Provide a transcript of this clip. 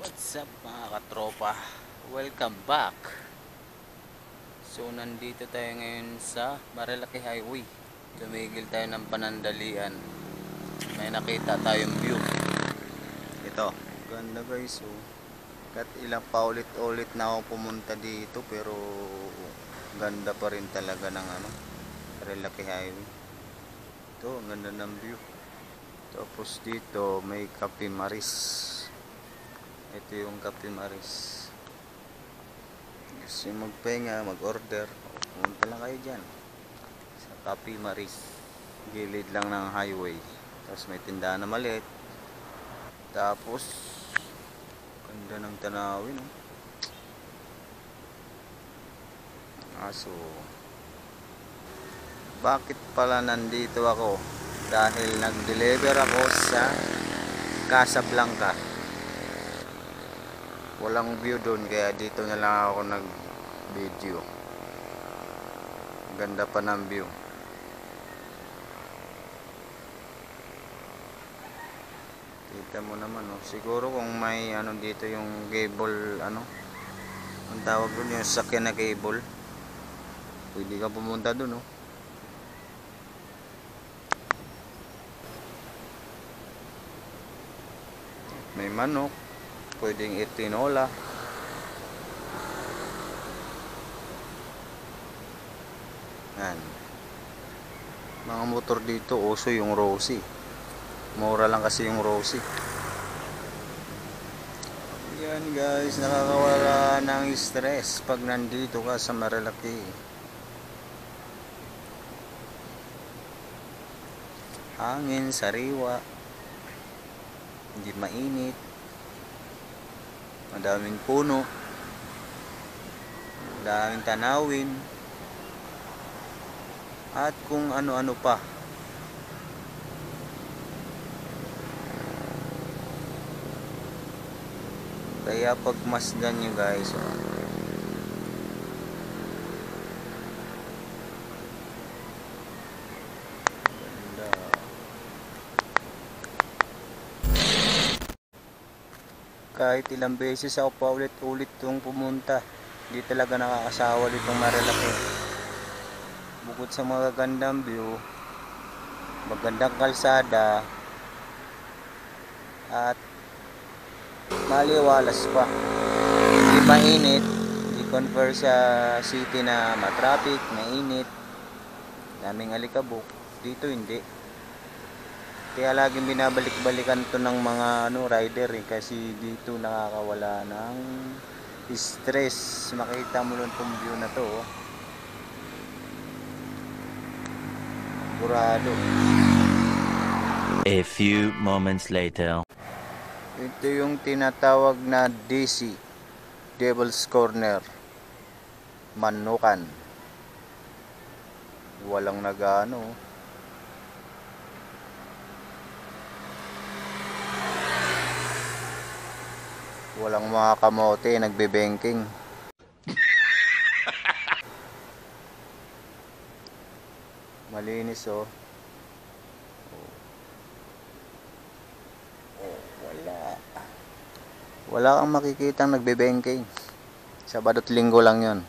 What's up mga katropa? Welcome back. So nandito tayo ngayon sa Marilaki Highway. Tumigil tayo ng panandalian. May nakita tayong view. Ito, ganda guys. So, kahit ilang paulit-ulit na ako pumunta dito, pero ganda pa rin talaga ng Marilaki Highway. Ito, ang ganda ng view. Tapos dito may Cafe Maris. Ito yung Cafe Maris. Gusto yung magpahinga, mag-order, pumunta lang kayo dyan sa Cafe Maris. Gilid lang ng highway. Tapos may tindahan na maliit. Tapos ganda ng tanawin, no? So bakit pala nandito ako? Dahil nag-deliver ako sa Casablanca. Walang view doon, kaya dito na lang ako nag-video. Ganda pa ng view. Kita mo naman, no? Siguro kung may dito yung cable, ang tawag doon, yung sakyan na cable, pwede ka pumunta doon, no? May manok, pwedeng itinola. Yan. Mga motor dito, uso yung Rossi. Mura lang kasi yung Rossi. Yan guys, nakakawala ng stress pag nandito ka sa Marilaki. Hangin, sariwa, hindi mainit, madaming puno, madaming tanawin, at kung ano-ano pa. Kaya pagmasdan nyo guys, ganda. Kahit ilang beses ako paulit-ulit itong pumunta, hindi talaga nakakasawa ditong Marilaki. Bukod sa magagandang view, magandang kalsada, at maliwalas pa. Hindi mainit, hindi compare sa city na matraffic, mainit, daming alikabok. Dito hindi. Kaya laging binabalik-balikan to ng mga rider kasi dito nakakawala ng stress. Makita mo lang itong view na to, oh. Burado. A few moments later. Ito yung tinatawag na DC, Devil's Corner, Manukan. Walang nagano. Walang mga kamote nagbe-banking. Malinis, oh. Wala kang makikitang nagbe-banking. Sabado at Linggo lang 'yon.